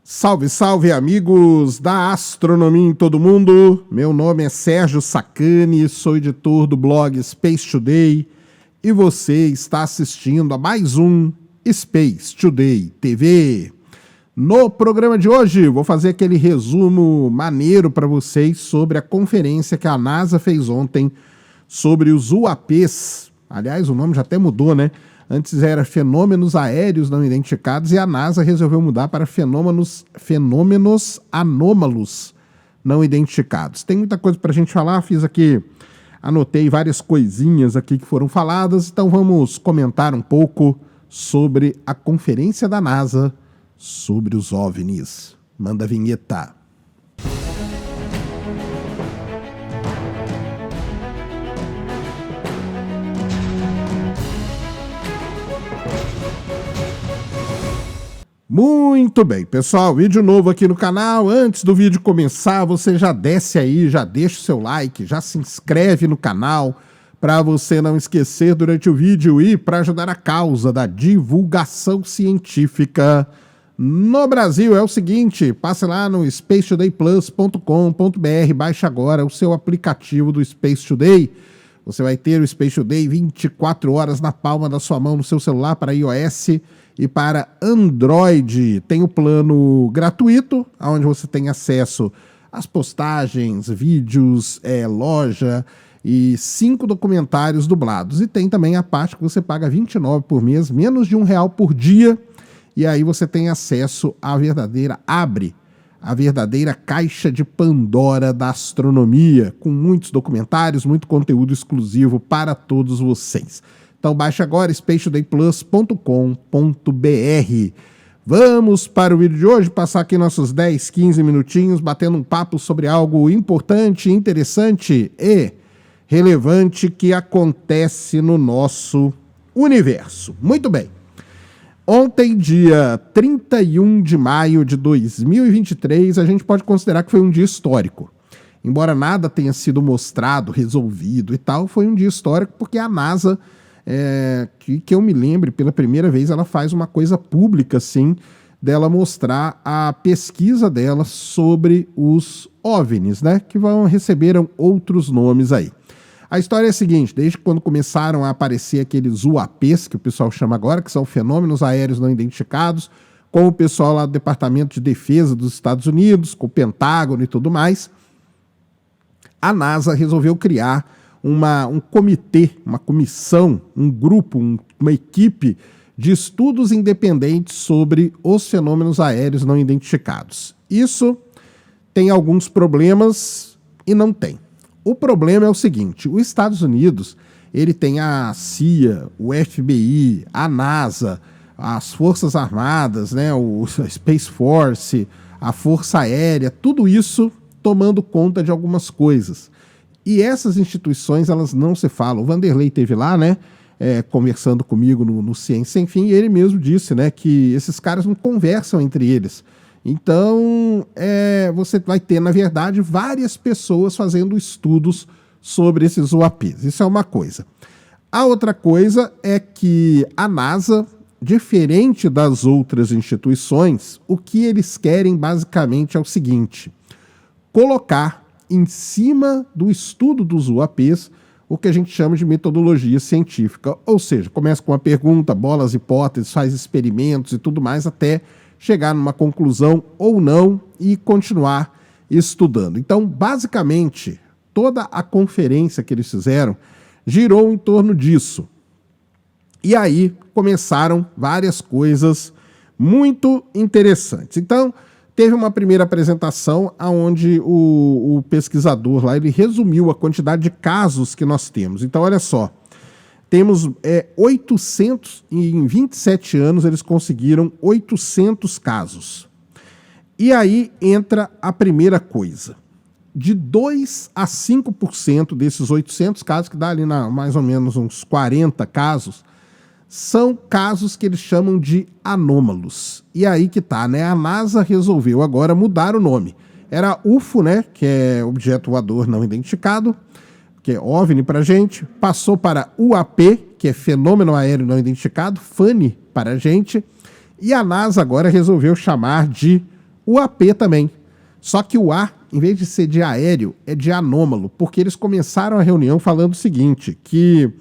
Salve, salve, amigos da astronomia em todo mundo. Meu nome é Sérgio Sacani, sou editor do blog Space Today e você está assistindo a mais um Space Today TV. No programa de hoje, vou fazer aquele resumo maneiro para vocês sobre a conferência que a NASA fez ontem sobre os UAPs. Aliás, o nome já até mudou, né? Antes era fenômenos aéreos não identificados e a NASA resolveu mudar para fenômenos anômalos não identificados. Tem muita coisa para a gente falar, anotei várias coisinhas aqui que foram faladas, então vamos comentar um pouco sobre a conferência da NASA sobre os OVNIs. Manda a vinheta. Muito bem, pessoal, vídeo novo aqui no canal. Antes do vídeo começar, você já desce aí, já deixa o seu like, já se inscreve no canal para você não esquecer durante o vídeo e para ajudar a causa da divulgação científica no Brasil. É o seguinte, passe lá no spacetodayplus.com.br, baixe agora o seu aplicativo do Space Today. Você vai ter o Space Today 24 horas na palma da sua mão no seu celular para iOS e para Android. Tem o plano gratuito, onde você tem acesso às postagens, vídeos, loja e 5 documentários dublados. E tem também a parte que você paga R$29 por mês, menos de R$1 por dia. E aí você tem acesso à verdadeira caixa de Pandora da astronomia, com muitos documentários, muito conteúdo exclusivo para todos vocês. Então baixe agora spacetodayplus.com.br. Vamos para o vídeo de hoje, passar aqui nossos 10, 15 minutinhos batendo um papo sobre algo importante, interessante e relevante que acontece no nosso universo. Muito bem. Ontem, dia 31 de maio de 2023, a gente pode considerar que foi um dia histórico. Embora nada tenha sido mostrado, resolvido e tal, foi um dia histórico porque a NASA, que eu me lembre, pela primeira vez ela faz uma coisa pública, assim, dela mostrar a pesquisa dela sobre os OVNIs, né, que receberam outros nomes aí. A história é a seguinte, desde quando começaram a aparecer aqueles UAPs, que o pessoal chama agora, que são fenômenos aéreos não identificados, com o pessoal lá do Departamento de Defesa dos Estados Unidos, com o Pentágono e tudo mais, a NASA resolveu criar um comitê, uma comissão, um grupo, uma equipe de estudos independentes sobre os fenômenos aéreos não identificados. Isso tem alguns problemas e não tem. O problema é o seguinte, os Estados Unidos, ele tem a CIA, o FBI, a NASA, as Forças Armadas, né, a Space Force, a Força Aérea, tudo isso tomando conta de algumas coisas. E essas instituições, elas não se falam. O Vanderlei esteve lá, né, conversando comigo no Ciência Sem Fim, e ele mesmo disse, né, que esses caras não conversam entre eles. Então, você vai ter, na verdade, várias pessoas fazendo estudos sobre esses UAPs. Isso é uma coisa. A outra coisa é que a NASA, diferente das outras instituições, o que eles querem basicamente é o seguinte: colocar em cima do estudo dos UAPs o que a gente chama de metodologia científica. Ou seja, começa com uma pergunta, bola as hipóteses, faz experimentos e tudo mais, até chegar numa conclusão ou não e continuar estudando. Então, basicamente, toda a conferência que eles fizeram girou em torno disso. E aí começaram várias coisas muito interessantes. Então, teve uma primeira apresentação onde o pesquisador lá, ele resumiu a quantidade de casos que nós temos. Então, olha só, temos 800, em 27 anos eles conseguiram 800 casos. E aí entra a primeira coisa. De 2 a 5% desses 800 casos, que dá ali mais ou menos uns 40 casos, são casos que eles chamam de anômalos. E aí que tá, né? A NASA resolveu agora mudar o nome. Era UFO, né? Que é objeto voador não identificado, que é OVNI para a gente, passou para UAP, que é fenômeno aéreo não identificado, FANI para a gente, e a NASA agora resolveu chamar de O AP também. Só que o A, em vez de ser de aéreo, é de anômalo, porque eles começaram a reunião falando o seguinte, que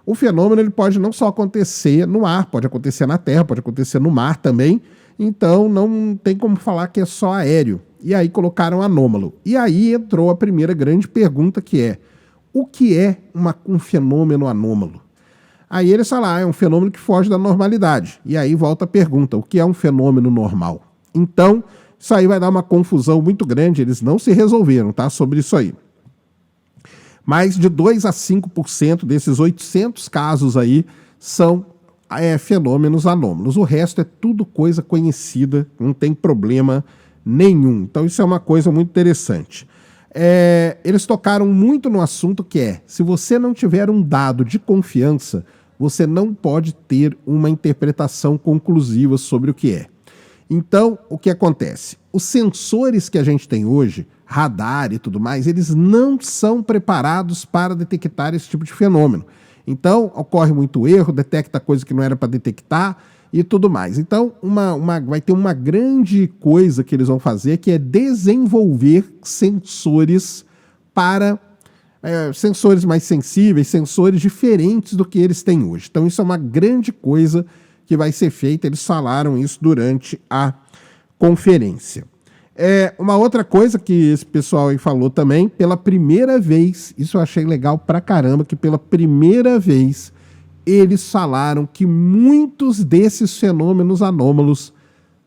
o fenômeno ele pode não só acontecer no ar, pode acontecer na terra, pode acontecer no mar também, então não tem como falar que é só aéreo. E aí colocaram anômalo. E aí entrou a primeira grande pergunta, que é: o que é um fenômeno anômalo? Aí eles falaram, é um fenômeno que foge da normalidade. E aí volta a pergunta, o que é um fenômeno normal? Então, isso aí vai dar uma confusão muito grande, eles não se resolveram, tá, sobre isso aí. Mais de 2 a 5% desses 800 casos aí são fenômenos anômalos. O resto é tudo coisa conhecida, não tem problema nenhum. Então isso é uma coisa muito interessante. Eles tocaram muito no assunto que é, se você não tiver um dado de confiança, você não pode ter uma interpretação conclusiva sobre o que é. Então, o que acontece? Os sensores que a gente tem hoje, radar e tudo mais, eles não são preparados para detectar esse tipo de fenômeno. Então, ocorre muito erro, detecta coisa que não era para detectar e tudo mais. Então, vai ter uma grande coisa que eles vão fazer, que é desenvolver sensores para sensores mais sensíveis, sensores diferentes do que eles têm hoje. Então, isso é uma grande coisa que vai ser feita, eles falaram isso durante a conferência. Uma outra coisa que esse pessoal aí falou também, pela primeira vez, isso eu achei legal pra caramba, que pela primeira vez eles falaram que muitos desses fenômenos anômalos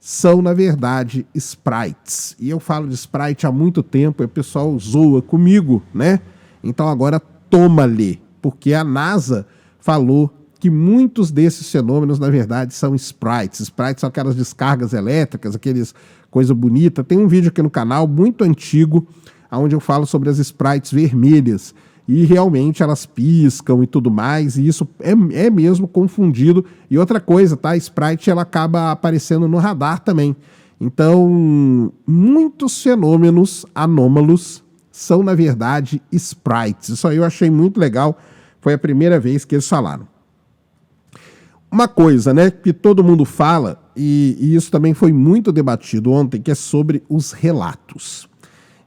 são, na verdade, sprites. E eu falo de sprite há muito tempo, e o pessoal zoa comigo, né? Então agora toma-lhe, porque a NASA falou que muitos desses fenômenos, na verdade, são sprites. Sprites são aquelas descargas elétricas, aqueles coisa bonita. Tem um vídeo aqui no canal, muito antigo, onde eu falo sobre as sprites vermelhas. E realmente elas piscam e tudo mais, e isso é mesmo confundido. E outra coisa, tá? A sprite ela acaba aparecendo no radar também. Então, muitos fenômenos anômalos são, na verdade, sprites. Isso aí eu achei muito legal. Foi a primeira vez que eles falaram. Uma coisa, né, que todo mundo fala, e isso também foi muito debatido ontem, que é sobre os relatos.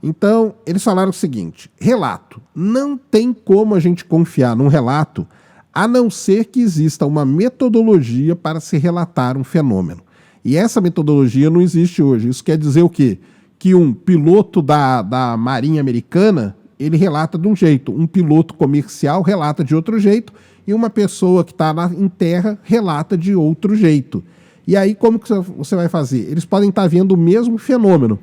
Então, eles falaram o seguinte, relato, não tem como a gente confiar num relato, a não ser que exista uma metodologia para se relatar um fenômeno. E essa metodologia não existe hoje. Isso quer dizer o quê? Que um piloto da Marinha Americana, ele relata de um jeito, um piloto comercial relata de outro jeito, e uma pessoa que está em terra relata de outro jeito. E aí, como que você vai fazer? Eles podem estar vendo o mesmo fenômeno,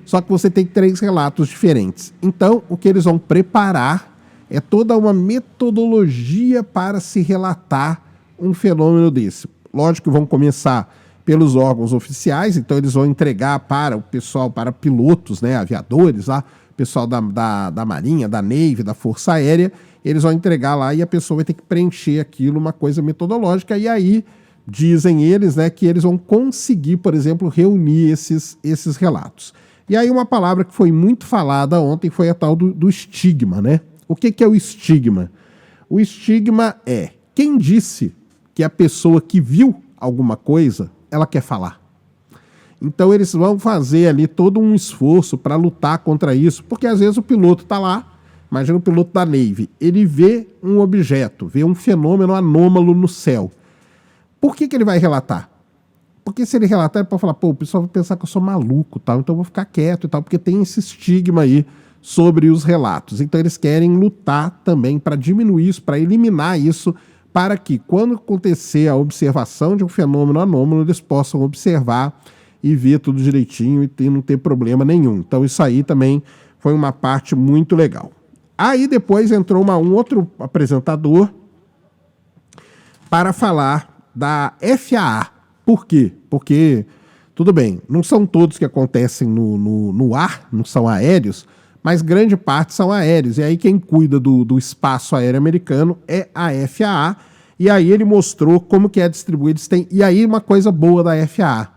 só que você tem 3 relatos diferentes. Então, o que eles vão preparar é toda uma metodologia para se relatar um fenômeno desse. Lógico que vão começar pelos órgãos oficiais, então eles vão entregar para o pessoal, para pilotos, né, aviadores, lá, pessoal da Marinha, da Navy, da Força Aérea, eles vão entregar lá e a pessoa vai ter que preencher aquilo, uma coisa metodológica, e aí dizem eles, né, que eles vão conseguir, por exemplo, reunir esses relatos. E aí uma palavra que foi muito falada ontem foi a tal do estigma, né? O que é o estigma? O estigma é quem disse que a pessoa que viu alguma coisa, ela quer falar. Então eles vão fazer ali todo um esforço para lutar contra isso, porque às vezes o piloto está lá, imagina o piloto da Navy, ele vê um objeto, vê um fenômeno anômalo no céu. Por que ele vai relatar? Porque se ele relatar, ele pode falar, pô, o pessoal vai pensar que eu sou maluco, tal, então eu vou ficar quieto e tal, porque tem esse estigma aí sobre os relatos. Então eles querem lutar também para diminuir isso, para eliminar isso, para que quando acontecer a observação de um fenômeno anômalo, eles possam observar e ver tudo direitinho e não ter problema nenhum. Então isso aí também foi uma parte muito legal. Aí depois entrou um outro apresentador para falar da FAA. Por quê? Porque, tudo bem, não são todos que acontecem no ar, não são aéreos, mas grande parte são aéreos. E aí quem cuida do espaço aéreo americano é a FAA. E aí ele mostrou como que é distribuído. E aí uma coisa boa da FAA,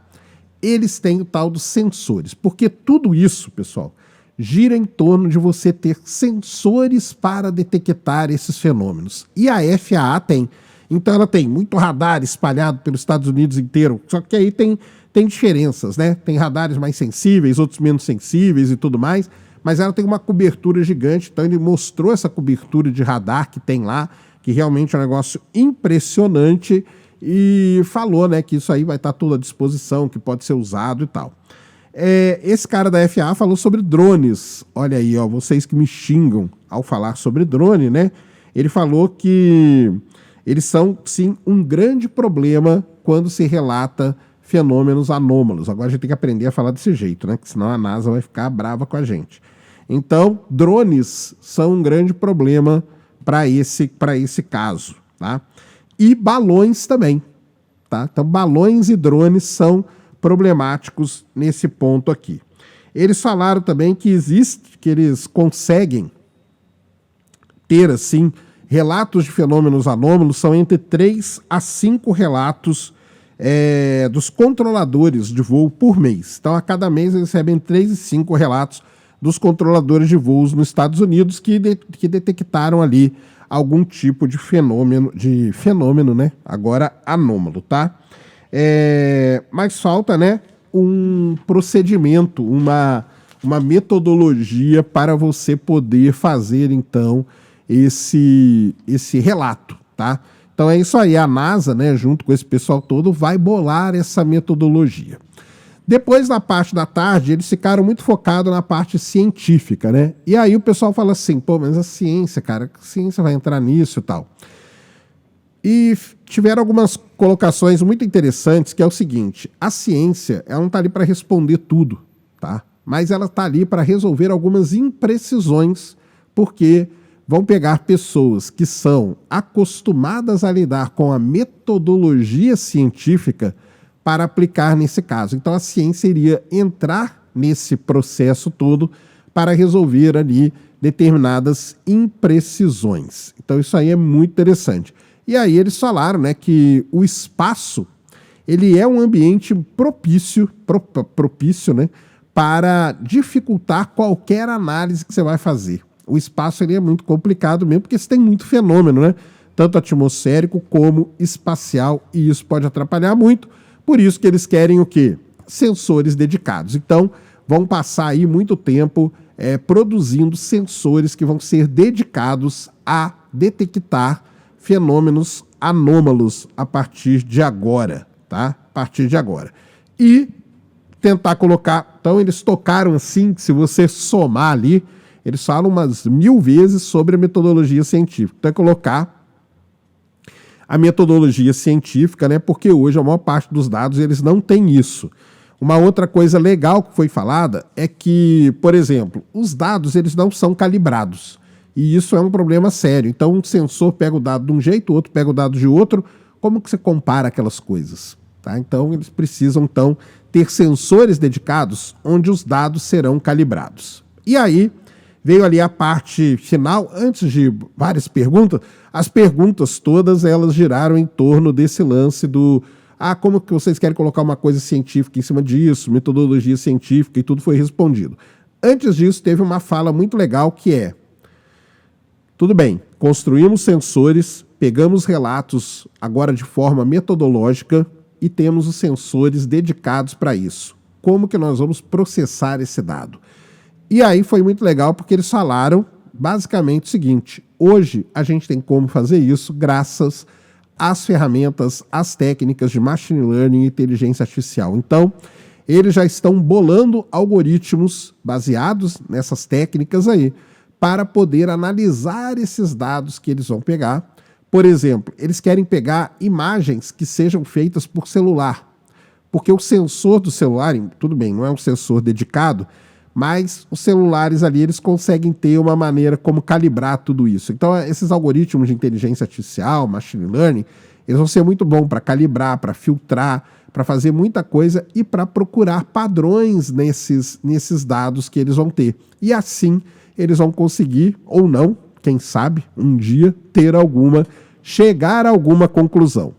eles têm o tal dos sensores. Porque tudo isso, pessoal, gira em torno de você ter sensores para detectar esses fenômenos. E a FAA tem. Então ela tem muito radar espalhado pelos Estados Unidos inteiro, só que aí tem tem diferenças, né? Tem radares mais sensíveis, outros menos sensíveis e tudo mais, mas ela tem uma cobertura gigante, então ele mostrou essa cobertura de radar que tem lá, que realmente é um negócio impressionante, e falou, né, que isso aí vai estar tudo à disposição, que pode ser usado e tal. Esse cara da FAA falou sobre drones. Olha aí, ó, vocês que me xingam ao falar sobre drone, né? Ele falou que eles são, sim, um grande problema quando se relata fenômenos anômalos. Agora a gente tem que aprender a falar desse jeito, né? Que senão a NASA vai ficar brava com a gente. Então, drones são um grande problema para esse caso, tá? E balões também, tá? Então, balões e drones são problemáticos nesse ponto aqui. Eles falaram também que eles conseguem ter, assim, relatos de fenômenos anômalos, são entre 3 a 5 relatos dos controladores de voo por mês. Então, a cada mês eles recebem 3 e 5 relatos dos controladores de voos nos Estados Unidos que detectaram ali algum tipo de fenômeno, né? Agora anômalo, tá? Mas falta, né, um procedimento, uma metodologia para você poder fazer, então, esse relato, tá? Então é isso aí, a NASA, né, junto com esse pessoal todo, vai bolar essa metodologia. Depois, na parte da tarde, eles ficaram muito focados na parte científica, né? E aí o pessoal fala assim, pô, mas a ciência, cara, a ciência vai entrar nisso e tal. E tiveram algumas colocações muito interessantes, que é o seguinte: a ciência, ela não está ali para responder tudo, tá? Mas ela está ali para resolver algumas imprecisões, porque vão pegar pessoas que são acostumadas a lidar com a metodologia científica para aplicar nesse caso. Então a ciência iria entrar nesse processo todo para resolver ali determinadas imprecisões. Então isso aí é muito interessante. E aí eles falaram, né, que o espaço, ele é um ambiente propício, né, para dificultar qualquer análise que você vai fazer. O espaço ele é muito complicado mesmo, porque você tem muito fenômeno, né, tanto atmosférico como espacial, e isso pode atrapalhar muito. Por isso que eles querem o quê? Sensores dedicados. Então, vão passar aí muito tempo produzindo sensores que vão ser dedicados a detectar fenômenos anômalos a partir de agora, tá? A partir de agora. E tentar colocar... Então, eles tocaram assim, que se você somar ali, eles falam umas 1000 vezes sobre a metodologia científica. Então, é colocar a metodologia científica, né? Porque hoje a maior parte dos dados eles não têm isso. Uma outra coisa legal que foi falada é que, por exemplo, os dados eles não são calibrados. E isso é um problema sério. Então, um sensor pega o dado de um jeito, o outro pega o dado de outro. Como que você compara aquelas coisas? Tá? Então, eles precisam, então, ter sensores dedicados onde os dados serão calibrados. E aí, veio ali a parte final, antes de várias perguntas. As perguntas todas, elas giraram em torno desse lance do... como que vocês querem colocar uma coisa científica em cima disso, metodologia científica, e tudo foi respondido. Antes disso, teve uma fala muito legal que é: tudo bem, construímos sensores, pegamos relatos agora de forma metodológica e temos os sensores dedicados para isso. Como que nós vamos processar esse dado? E aí foi muito legal porque eles falaram basicamente o seguinte: hoje a gente tem como fazer isso graças às ferramentas, às técnicas de machine learning e inteligência artificial. Então, eles já estão bolando algoritmos baseados nessas técnicas aí para poder analisar esses dados que eles vão pegar. Por exemplo, eles querem pegar imagens que sejam feitas por celular, porque o sensor do celular, tudo bem, não é um sensor dedicado, mas os celulares ali, eles conseguem ter uma maneira como calibrar tudo isso. Então, esses algoritmos de inteligência artificial, machine learning, eles vão ser muito bons para calibrar, para filtrar, para fazer muita coisa e para procurar padrões nesses dados que eles vão ter. E assim, eles vão conseguir, ou não, quem sabe, um dia, chegar a alguma conclusão.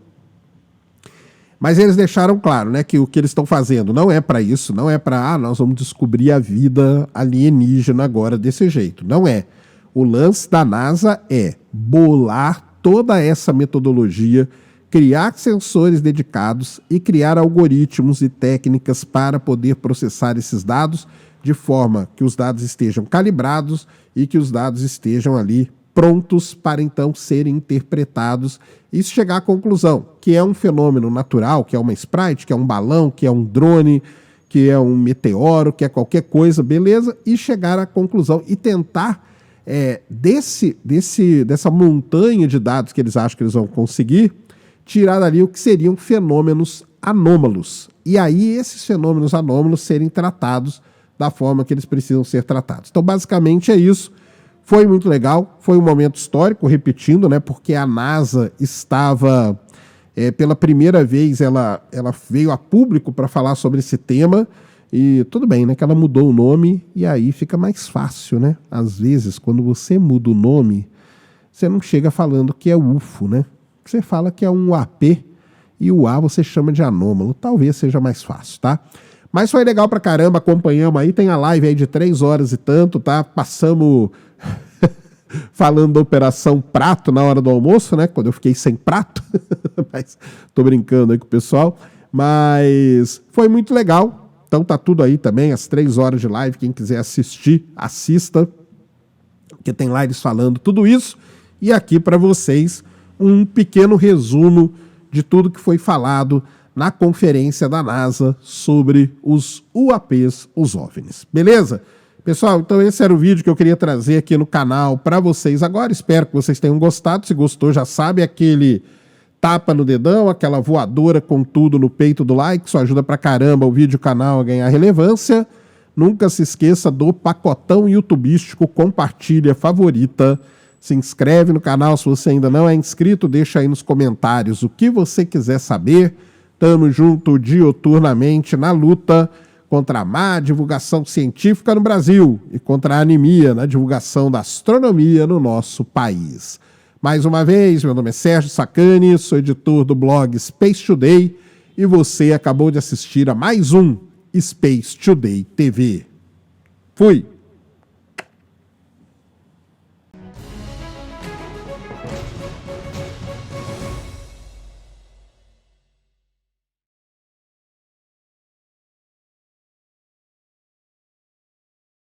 Mas eles deixaram claro, né, que o que eles estão fazendo não é para isso, não é para, nós vamos descobrir a vida alienígena agora desse jeito. Não é. O lance da NASA é bolar toda essa metodologia, criar sensores dedicados e criar algoritmos e técnicas para poder processar esses dados de forma que os dados estejam calibrados e que os dados estejam ali prontos para então serem interpretados e chegar à conclusão que é um fenômeno natural, que é uma sprite, que é um balão, que é um drone, que é um meteoro, que é qualquer coisa, beleza, e chegar à conclusão e tentar dessa montanha de dados que eles acham que eles vão conseguir, tirar dali o que seriam fenômenos anômalos. E aí esses fenômenos anômalos serem tratados da forma que eles precisam ser tratados. Então, basicamente é isso. Foi muito legal, foi um momento histórico, repetindo, né? Porque a NASA estava, pela primeira vez, ela veio a público para falar sobre esse tema. E tudo bem, né? Que ela mudou o nome e aí fica mais fácil, né? Às vezes, quando você muda o nome, você não chega falando que é UFO, né? Você fala que é um UAP e o A você chama de anômalo. Talvez seja mais fácil, tá? Mas foi legal pra caramba, acompanhamos aí. Tem a live aí de 3 horas e tanto, tá? Passamos falando da Operação Prato na hora do almoço, né? Quando eu fiquei sem prato. Mas tô brincando aí com o pessoal. Mas foi muito legal. Então tá tudo aí também, as 3 horas de live. Quem quiser assistir, assista. Porque tem lives falando tudo isso. E aqui para vocês um pequeno resumo de tudo que foi falado na conferência da NASA sobre os UAPs, os OVNIs. Beleza? Pessoal, então esse era o vídeo que eu queria trazer aqui no canal para vocês agora. Espero que vocês tenham gostado. Se gostou, já sabe, aquele tapa no dedão, aquela voadora com tudo no peito do like. Isso ajuda pra caramba o vídeo, o canal a ganhar relevância. Nunca se esqueça do pacotão youtubístico, compartilha, favorita. Se inscreve no canal se você ainda não é inscrito. Deixa aí nos comentários o que você quiser saber. Tamo junto dioturnamente na luta contra a má divulgação científica no Brasil e contra a anemia na divulgação da astronomia no nosso país. Mais uma vez, meu nome é Sérgio Sacani, sou editor do blog Space Today e você acabou de assistir a mais um Space Today TV. Fui!